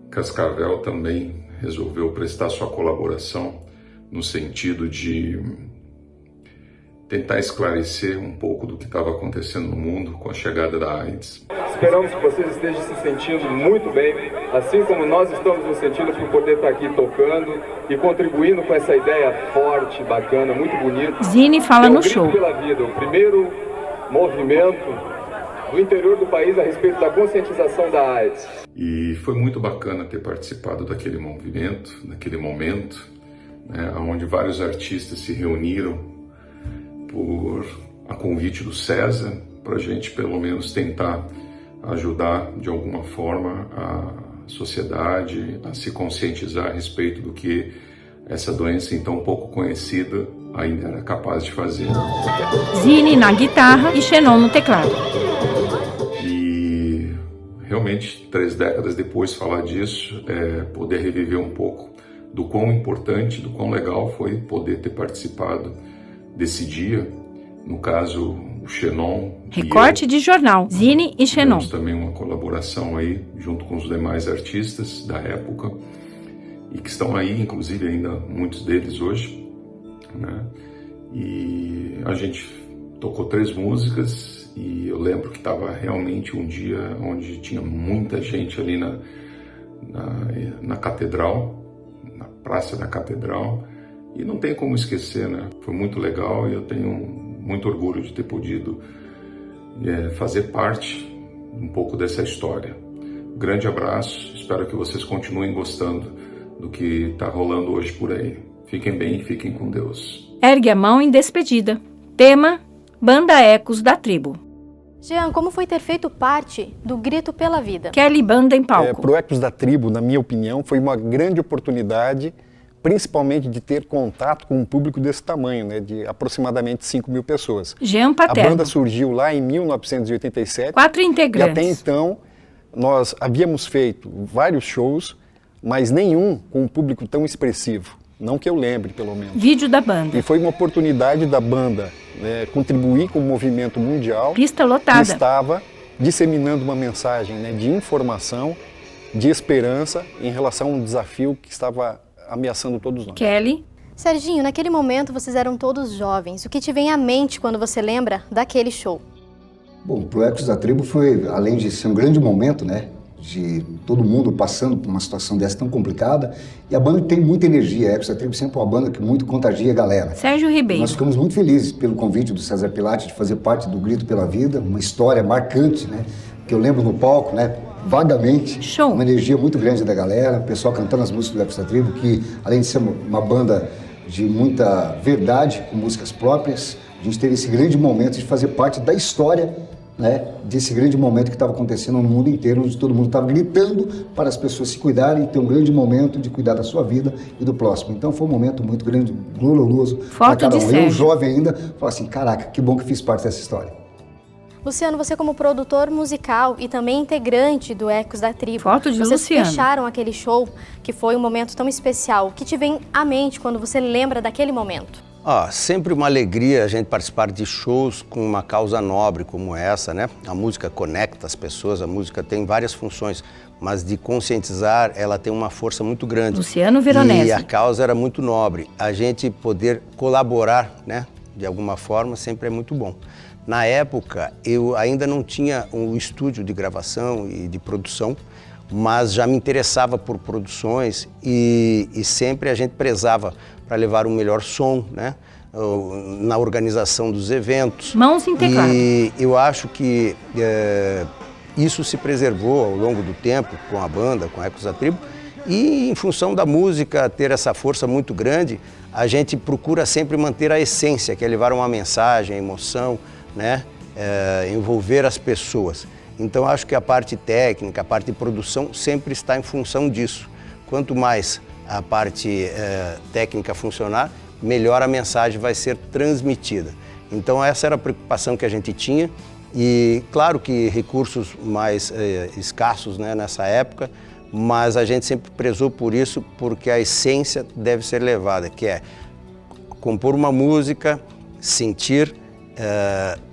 Speaker 14: Cascavel também resolveu prestar sua colaboração no sentido de tentar esclarecer um pouco do que estava acontecendo no mundo com a chegada da AIDS.
Speaker 15: Esperamos que vocês estejam se sentindo muito bem, assim como nós estamos nos sentindo por poder estar aqui tocando e contribuindo com essa ideia forte, bacana, muito bonita.
Speaker 1: Zine fala no show.
Speaker 15: Pela vida, o primeiro movimento do interior do país a respeito da conscientização da AIDS.
Speaker 14: E foi muito bacana ter participado daquele movimento, naquele momento, né, onde vários artistas se reuniram por a convite do César, para a gente pelo menos tentar ajudar de alguma forma a sociedade a se conscientizar a respeito do que essa doença então pouco conhecida ainda era capaz de fazer.
Speaker 1: Zine na guitarra e Xenon no teclado.
Speaker 14: E realmente 3 décadas depois falar disso, poder reviver um pouco do quão importante, do quão legal foi poder ter participado desse dia, no caso o Xenon.
Speaker 1: Recorte de jornal, Zine e Xenon.
Speaker 14: Temos também uma colaboração aí junto com os demais artistas da época e que estão aí, inclusive ainda muitos deles hoje, né? E a gente tocou 3 músicas e eu lembro que estava realmente um dia onde tinha muita gente ali na catedral, na Praça da Catedral. E não tem como esquecer, né? Foi muito legal e eu tenho muito orgulho de ter podido fazer parte um pouco dessa história. grande abraço, espero que vocês continuem gostando do que está rolando hoje por aí. Fiquem bem e fiquem com Deus.
Speaker 1: Ergue a mão em despedida. Tema: Banda Ecos da Tribo.
Speaker 11: Jean, como foi ter feito parte do Grito pela Vida?
Speaker 1: Kelly Banda em palco.
Speaker 16: Pro Ecos da Tribo, na minha opinião, foi uma grande oportunidade, principalmente de ter contato com um público desse tamanho, né, de aproximadamente 5 mil pessoas.
Speaker 1: Jean Paterno.
Speaker 16: A banda surgiu lá em 1987.
Speaker 1: 4 integrantes.
Speaker 16: E até então, nós havíamos feito vários shows, mas nenhum com um público tão expressivo. Não que eu lembre, pelo menos.
Speaker 1: Vídeo da banda.
Speaker 16: E foi uma oportunidade da banda, né, contribuir com o movimento mundial.
Speaker 1: Pista lotada.
Speaker 16: Que estava disseminando uma mensagem, né, de informação, de esperança em relação a um desafio que estava ameaçando todos nós.
Speaker 1: Kelly.
Speaker 11: Serginho, naquele momento vocês eram todos jovens. O que te vem à mente quando você lembra daquele show?
Speaker 17: Bom, pro Ecos da Tribo foi, além de ser um grande momento, né? De todo mundo passando por uma situação dessa tão complicada. E a banda tem muita energia. A Ecos da Tribo sempre é uma banda que muito contagia a galera.
Speaker 1: Sérgio Ribeiro.
Speaker 17: Nós ficamos muito felizes pelo convite do César Pilate de fazer parte do Grito pela Vida, uma história marcante, né? Que eu lembro no palco, né? Vagamente.
Speaker 1: Show.
Speaker 17: Uma energia muito grande da galera, o pessoal cantando as músicas do Ecos da Tribo, que além de ser uma banda de muita verdade, com músicas próprias, a gente teve esse grande momento de fazer parte da história, né, desse grande momento que estava acontecendo no mundo inteiro, onde todo mundo estava gritando para as pessoas se cuidarem e ter um grande momento de cuidar da sua vida e do próximo. Então foi um momento muito grande, glorioso para cada um. Eu, jovem ainda, falei assim, caraca, que bom que fiz parte dessa história.
Speaker 11: Luciano, você como produtor musical e também integrante do Ecos da Tribo,
Speaker 1: foto de
Speaker 11: vocês
Speaker 1: Luciano.
Speaker 11: fecharam aquele show que foi um momento tão especial. O que te vem à mente quando você lembra daquele momento?
Speaker 18: Sempre uma alegria a gente participar de shows com uma causa nobre como essa, né? A música conecta as pessoas, a música tem várias funções, mas de conscientizar ela tem uma força muito grande.
Speaker 1: Luciano Veronese.
Speaker 18: E a causa era muito nobre. A gente poder colaborar, né, de alguma forma, sempre é muito bom. Na época, eu ainda não tinha um estúdio de gravação e de produção, mas já me interessava por produções e sempre a gente prezava para levar um melhor som, né, na organização dos eventos.
Speaker 1: Mãos em teclado.
Speaker 18: E eu acho que isso se preservou ao longo do tempo com a banda, com a Ecos da Tribo, e em função da música ter essa força muito grande, a gente procura sempre manter a essência, que é levar uma mensagem, a emoção, né? Envolver as pessoas. Então acho que a parte técnica, a parte de produção sempre está em função disso. Quanto mais a parte técnica funcionar, melhor a mensagem vai ser transmitida. Então essa era a preocupação que a gente tinha e claro que recursos mais escassos, né, nessa época, mas a gente sempre prezou por isso porque a essência deve ser levada, que é compor uma música, sentir,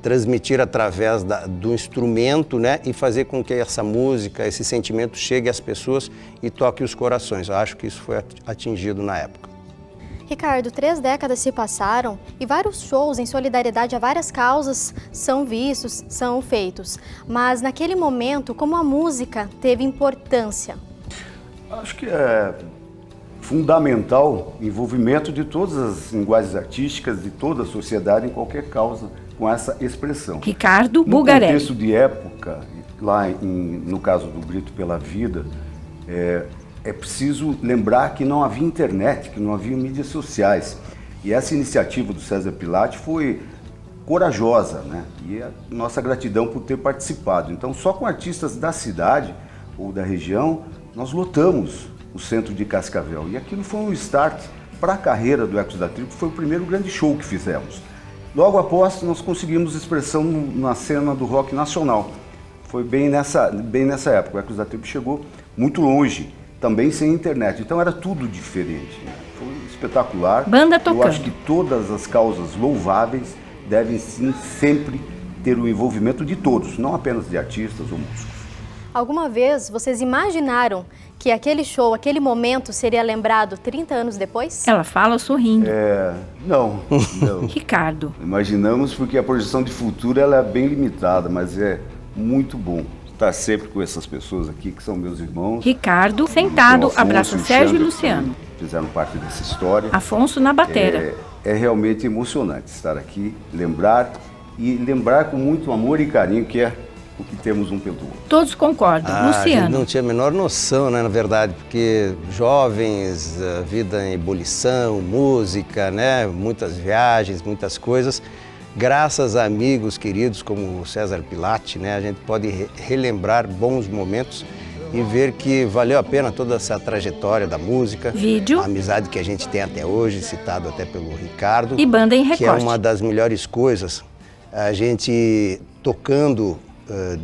Speaker 18: transmitir através do instrumento, né, e fazer com que essa música, esse sentimento chegue às pessoas e toque os corações. Eu acho que isso foi atingido na época.
Speaker 11: Ricardo, 3 décadas se passaram e vários shows em solidariedade a várias causas são vistos, são feitos. Mas naquele momento, como a música teve importância?
Speaker 19: Acho que é fundamental o envolvimento de todas as linguagens artísticas, de toda a sociedade em qualquer causa com essa expressão.
Speaker 1: Ricardo Bugarelli.
Speaker 19: No contexto de época, lá no caso do Grito pela Vida, é preciso lembrar que não havia internet, que não havia mídias sociais. E essa iniciativa do César Pilate foi corajosa, né? E a nossa gratidão por ter participado. Então, só com artistas da cidade ou da região, nós lotamos o centro de Cascavel. E aquilo foi um start para a carreira do Ecos da Tribo, foi o primeiro grande show que fizemos. Logo após, nós conseguimos expressão na cena do rock nacional. Foi bem nessa época. O Ecos da Tribo chegou muito longe, também sem internet. Então era tudo diferente. Né? Foi espetacular.
Speaker 1: Banda tocando.
Speaker 19: Eu acho que todas as causas louváveis devem sim sempre ter o envolvimento de todos, não apenas de artistas ou músicos.
Speaker 11: Alguma vez vocês imaginaram que aquele show, aquele momento seria lembrado 30 anos depois?
Speaker 1: Ela fala sorrindo.
Speaker 19: Não.
Speaker 1: Ricardo.
Speaker 19: Imaginamos porque a projeção de futuro ela é bem limitada, mas é muito bom estar sempre com essas pessoas aqui, que são meus irmãos.
Speaker 1: Ricardo, sentado,
Speaker 19: Afonso,
Speaker 1: abraça Sérgio e Luciano.
Speaker 19: Fizeram parte dessa história.
Speaker 1: Afonso na batera.
Speaker 19: É realmente emocionante estar aqui, lembrar com muito amor e carinho, que é o que temos um pelo outro.
Speaker 1: Todos concordam.
Speaker 18: A gente
Speaker 1: Luciano.
Speaker 18: não tinha a menor noção, né, na verdade, porque jovens, a vida em ebulição, música, né, muitas viagens, muitas coisas. Graças a amigos queridos como o César Pilati, né, a gente pode relembrar bons momentos e ver que valeu a pena toda essa trajetória da música,
Speaker 1: vídeo,
Speaker 18: a amizade que a gente tem até hoje, citado até pelo Ricardo,
Speaker 1: e banda em recorte,
Speaker 18: que é uma das melhores coisas. A gente tocando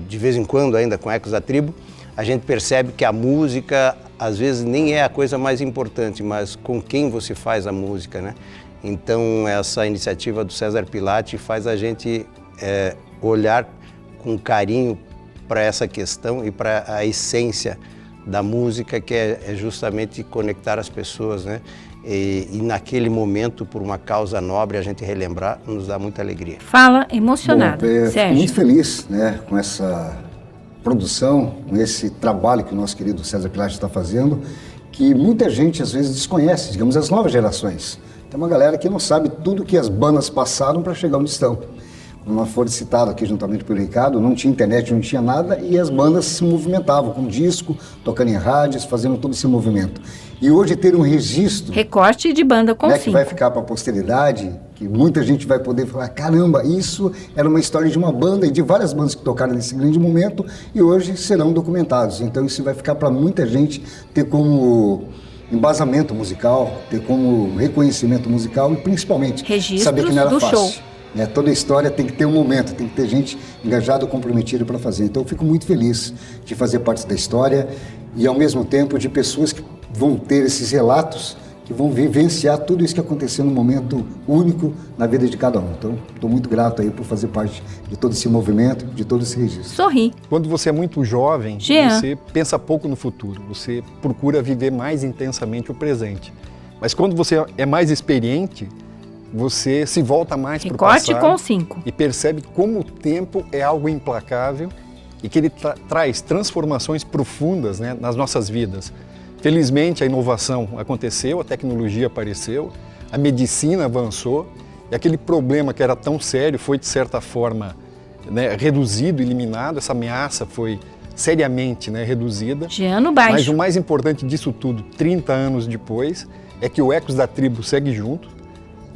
Speaker 18: de vez em quando ainda com Ecos da Tribo, a gente percebe que a música às vezes nem é a coisa mais importante, mas com quem você faz a música, né? Então essa iniciativa do César Pilati faz a gente olhar com carinho para essa questão e para a essência da música, que é justamente conectar as pessoas, né? E naquele momento, por uma causa nobre, a gente relembrar, nos dá muita alegria.
Speaker 1: Fala emocionada.
Speaker 17: Bom,
Speaker 1: Sérgio.
Speaker 17: Muito feliz, né, com essa produção, com esse trabalho que o nosso querido César Pilati está fazendo, que muita gente às vezes desconhece, digamos, as novas gerações. Tem uma galera que não sabe tudo que as bandas passaram para chegar onde estão. Como nós foi citado aqui juntamente pelo Ricardo, não tinha internet, não tinha nada, e as bandas se movimentavam com disco, tocando em rádios, fazendo todo esse movimento. E hoje ter um registro...
Speaker 1: Recorte de banda com
Speaker 17: que vai ficar para a posteridade, que muita gente vai poder falar, caramba, isso era uma história de uma banda e de várias bandas que tocaram nesse grande momento e hoje serão documentados. Então isso vai ficar para muita gente ter como embasamento musical, ter como reconhecimento musical e principalmente
Speaker 1: registros
Speaker 17: saber que não era
Speaker 1: do
Speaker 17: fácil.
Speaker 1: Show.
Speaker 17: Né? Toda história tem que ter um momento, tem que ter gente engajada, comprometida para fazer. Então eu fico muito feliz de fazer parte da história e ao mesmo tempo de pessoas que vão ter esses relatos, que vão vivenciar tudo isso que aconteceu num momento único na vida de cada um. Então estou muito grato aí por fazer parte de todo esse movimento, de todo esse registro.
Speaker 1: Sorri.
Speaker 16: Quando você é muito jovem,
Speaker 1: Jean.
Speaker 16: você pensa pouco no futuro, você procura viver mais intensamente o presente. Mas quando você é mais experiente, você se volta mais para o passado.
Speaker 1: Recorte com 5.
Speaker 16: E percebe como o tempo é algo implacável e que ele traz transformações profundas, né, nas nossas vidas. Felizmente a inovação aconteceu, a tecnologia apareceu, a medicina avançou e aquele problema que era tão sério foi de certa forma, né, reduzido, eliminado, essa ameaça foi seriamente, né, reduzida.
Speaker 1: Giano Baixo.
Speaker 16: Mas o mais importante disso tudo, 30 anos depois, é que o Ecos da Tribo segue junto.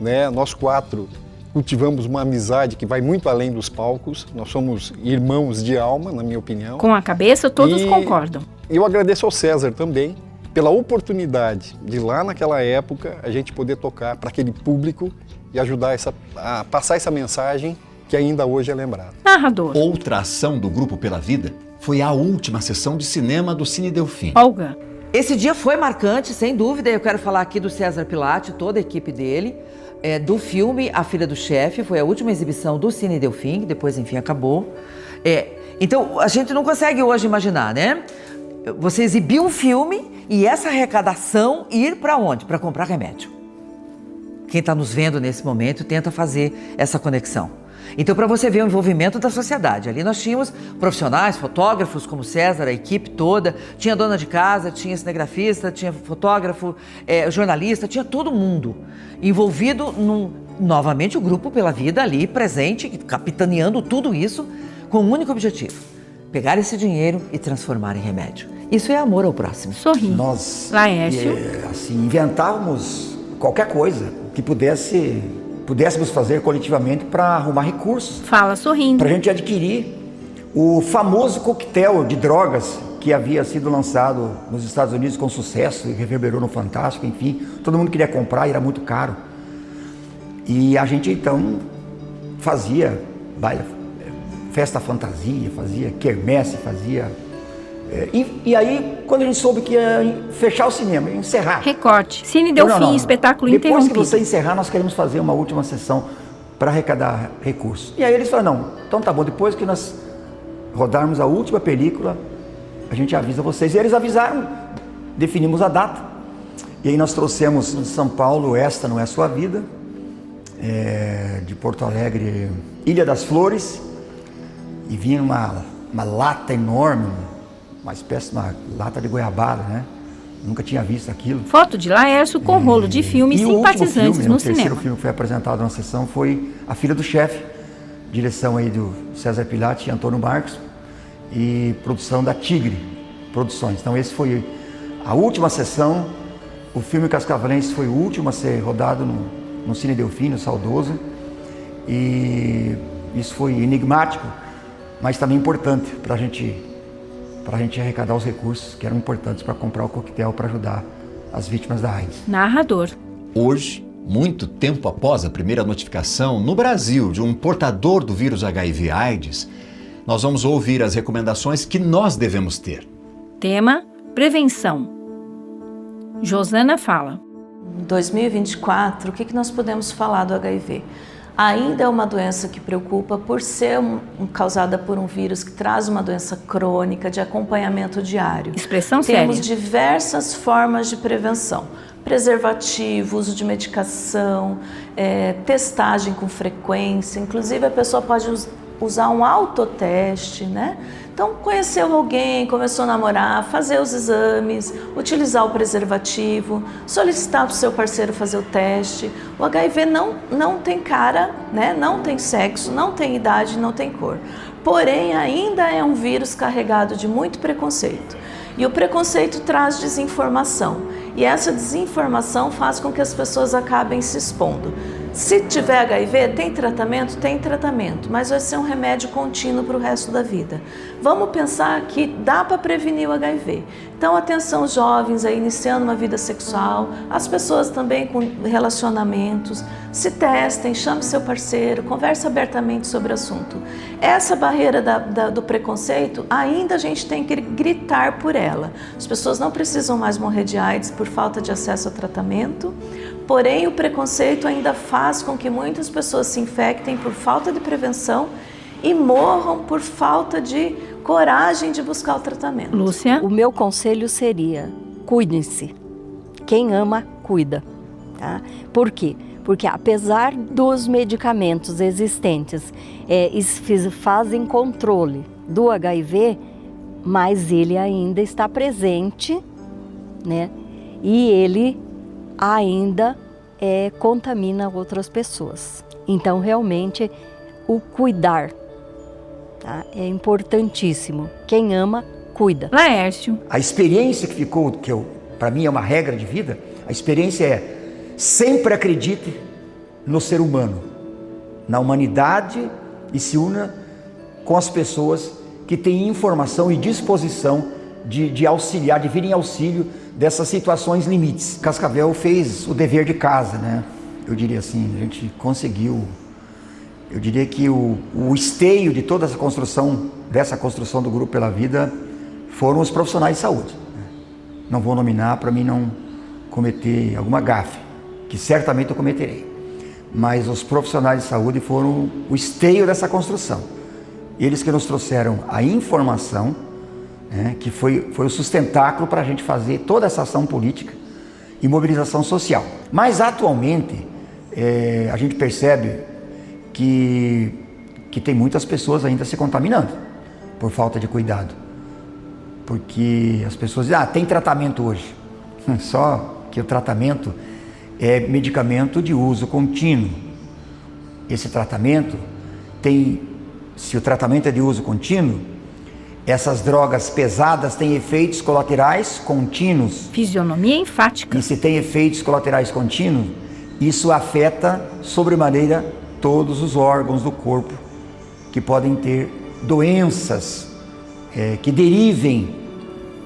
Speaker 16: Né? Nós 4 cultivamos uma amizade que vai muito além dos palcos, nós somos irmãos de alma, na minha opinião.
Speaker 1: Com a cabeça todos concordam.
Speaker 16: E eu agradeço ao César também pela oportunidade de lá naquela época a gente poder tocar para aquele público e ajudar a passar essa mensagem que ainda hoje é lembrada.
Speaker 1: Narrador.
Speaker 2: Outra ação do Grupo Pela Vida foi a última sessão de cinema do Cine Delfim.
Speaker 1: Olga.
Speaker 5: Esse dia foi marcante, sem dúvida. Eu quero falar aqui do César Pilati, toda a equipe dele, do filme A Filha do Chefe. Foi a última exibição do Cine Delfim, que depois, enfim, acabou. Então, a gente não consegue hoje imaginar, né? Você exibir um filme e essa arrecadação ir para onde? Para comprar remédio. Quem está nos vendo nesse momento tenta fazer essa conexão. Então, para você ver o envolvimento da sociedade, ali nós tínhamos profissionais, fotógrafos como César, a equipe toda, tinha dona de casa, tinha cinegrafista, tinha fotógrafo, jornalista, tinha todo mundo envolvido novamente o Grupo Pela Vida ali presente, capitaneando tudo isso com um único objetivo: pegar esse dinheiro e transformar em remédio. Isso é amor ao próximo.
Speaker 1: Sorri.
Speaker 9: Nós
Speaker 1: Laércio.
Speaker 9: assim, inventávamos qualquer coisa que pudéssemos fazer coletivamente para arrumar recursos.
Speaker 1: Fala sorrindo.
Speaker 9: Para a gente adquirir o famoso coquetel de drogas que havia sido lançado nos Estados Unidos com sucesso e reverberou no Fantástico, enfim. Todo mundo queria comprar e era muito caro. E a gente então fazia festa fantasia, fazia quermesse, fazia... E aí, quando a gente soube que ia fechar o cinema, ia encerrar.
Speaker 1: Recorte. Cine Delfim, espetáculo interrompido.
Speaker 9: Depois que você encerrar, nós queremos fazer uma última sessão para arrecadar recursos. E aí eles falaram, não, então tá bom, depois que nós rodarmos a última película, a gente avisa vocês. E eles avisaram, definimos a data. E aí nós trouxemos de São Paulo Esta Não É Sua Vida, de Porto Alegre, Ilha das Flores, e vinha uma lata enorme, uma espécie de uma lata de goiabada, né? Nunca tinha visto aquilo.
Speaker 1: Foto de Laércio com rolo de filme e simpatizantes no cinema.
Speaker 9: O terceiro filme que foi apresentado na sessão foi A Filha do Chefe, direção aí do César Pilati e Antônio Marcos. e produção da Tigre Produções. Então esse foi a última sessão. O filme Cascavelense foi o último a ser rodado no Cine Delfino, saudoso. E isso foi enigmático, mas também importante para a gente arrecadar os recursos que eram importantes para comprar o coquetel para ajudar as vítimas da AIDS.
Speaker 1: Narrador.
Speaker 2: Hoje, muito tempo após a primeira notificação no Brasil de um portador do vírus HIV/AIDS, nós vamos ouvir as recomendações que nós devemos ter.
Speaker 1: Tema: prevenção. Josana fala.
Speaker 6: Em 2024, o que nós podemos falar do HIV? Ainda é uma doença que preocupa por ser causada por um vírus que traz uma doença crônica de acompanhamento diário.
Speaker 1: Expressão séria.
Speaker 6: Temos diversas formas de prevenção. Preservativo, uso de medicação, testagem com frequência. Inclusive a pessoa pode usar um autoteste, né? Então, conheceu alguém, começou a namorar, fazer os exames, utilizar o preservativo, solicitar para o seu parceiro fazer o teste. O HIV não tem cara, né? Não tem sexo, não tem idade, não tem cor. Porém, ainda é um vírus carregado de muito preconceito. E o preconceito traz desinformação. E essa desinformação faz com que as pessoas acabem se expondo. Se tiver HIV, tem tratamento, mas vai ser um remédio contínuo para o resto da vida. Vamos pensar que dá para prevenir o HIV. Então, atenção jovens aí iniciando uma vida sexual, as pessoas também com relacionamentos, se testem, chame seu parceiro, converse abertamente sobre o assunto. Essa barreira do preconceito, ainda a gente tem que gritar por ela. As pessoas não precisam mais morrer de AIDS por falta de acesso ao tratamento, porém o preconceito ainda faz com que muitas pessoas se infectem por falta de prevenção e morram por falta de coragem de buscar o tratamento.
Speaker 1: Lúcia?
Speaker 7: O meu conselho seria: cuidem-se. Quem ama, cuida. Tá? Por quê? Porque apesar dos medicamentos existentes fazem controle do HIV, mas ele ainda está presente, né? E ele ainda contamina outras pessoas. Então, realmente, o cuidar, tá? É importantíssimo. Quem ama, cuida.
Speaker 1: Laércio.
Speaker 9: A experiência que ficou, para mim é uma regra de vida, a experiência é: sempre acredite no ser humano, na humanidade, e se una com as pessoas que têm informação e disposição de auxiliar, de vir em auxílio dessas situações limites. Cascavel fez o dever de casa, né? Eu diria assim, a gente conseguiu. Eu diria que o esteio de toda essa construção do Grupo Pela Vida foram os profissionais de saúde. Não vou nominar para mim não cometer alguma gafe, que certamente eu cometerei. Mas os profissionais de saúde foram o esteio dessa construção. Eles que nos trouxeram a informação, né, que foi o sustentáculo para a gente fazer toda essa ação política e mobilização social. Mas atualmente a gente percebe que tem muitas pessoas ainda se contaminando por falta de cuidado. Porque as pessoas dizem: tem tratamento hoje. Só que o tratamento é medicamento de uso contínuo. Esse tratamento se o tratamento é de uso contínuo, essas drogas pesadas têm efeitos colaterais contínuos.
Speaker 1: Fisionomia enfática.
Speaker 9: E se tem efeitos colaterais contínuos, isso afeta sobremaneira todos os órgãos do corpo que podem ter doenças que derivem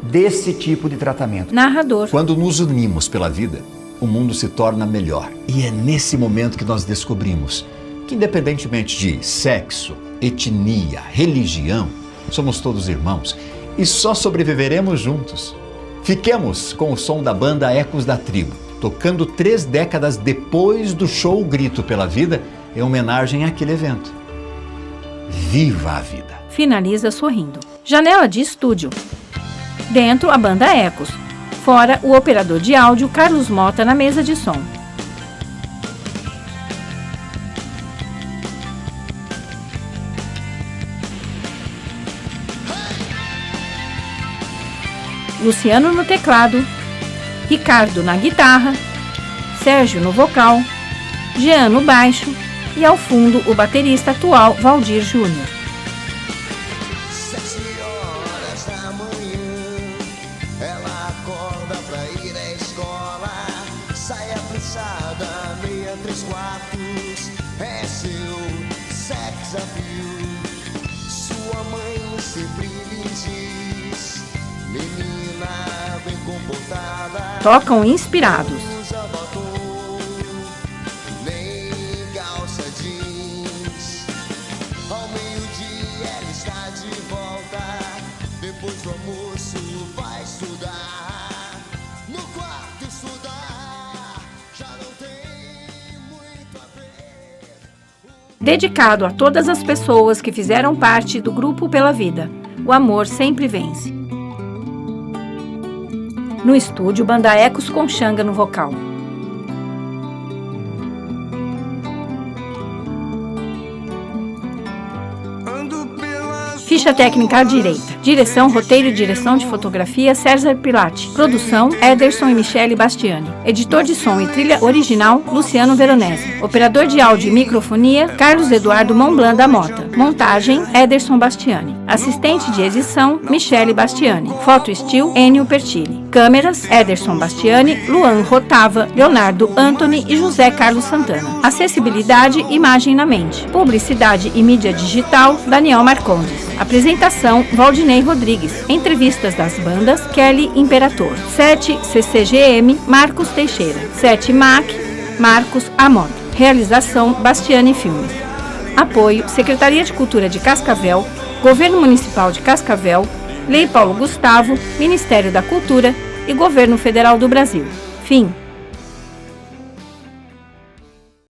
Speaker 9: desse tipo de tratamento.
Speaker 1: Narrador.
Speaker 2: Quando nos unimos pela vida, o mundo se torna melhor. E é nesse momento que nós descobrimos que, independentemente de sexo, etnia, religião, somos todos irmãos e só sobreviveremos juntos. Fiquemos com o som da banda Ecos da Tribo, tocando 3 décadas depois do show Grito Pela Vida, em homenagem àquele evento. Viva a vida!
Speaker 1: Finaliza sorrindo. Janela de estúdio. Dentro, a banda Ecos. Fora, o operador de áudio Carlos Mota na mesa de som. Luciano no teclado, Ricardo na guitarra, Sérgio no vocal, Jean no baixo e ao fundo o baterista atual Valdir Júnior.
Speaker 20: acorda pra ir à escola, saia apressada, 6 3/4, é seu sex appeal. Sua mãe sempre lhe diz, menina bem comportada.
Speaker 1: Tocam inspirados.
Speaker 20: Usa batom, nem calça jeans. Ao meio-dia ela está de volta, depois do almoço vai estudar. No quarto estudar, já não tem muito a ver.
Speaker 1: Dedicado a todas as pessoas que fizeram parte do Grupo Pela Vida. O amor sempre vence. No estúdio, Banda Ecos com Xanga no vocal. Ficha técnica à direita. Direção, roteiro e direção de fotografia, César Pilati. Produção, Ederson e Michele Bastiani. Editor de som e trilha original, Luciano Veronese. Operador de áudio e microfonia, Carlos Eduardo Montblanc da Mota. Montagem, Ederson Bastiani. Assistente de edição, Michele Bastiani. Foto e estilo, Enio Pertilli. Câmeras, Ederson Bastiani, Luan Rotava, Leonardo Antony e José Carlos Santana. Acessibilidade, imagem na mente. Publicidade e mídia digital, Daniel Marcondes. Apresentação, Valdinei Rodrigues. Entrevistas das bandas, Kelly Imperator. 7 CCGM, Marcos Teixeira. 7 MAC, Marcos Amod. Realização, Bastiani Filmes. Apoio, Secretaria de Cultura de Cascavel, Governo Municipal de Cascavel, Lei Paulo Gustavo, Ministério da Cultura e Governo Federal do Brasil. Fim.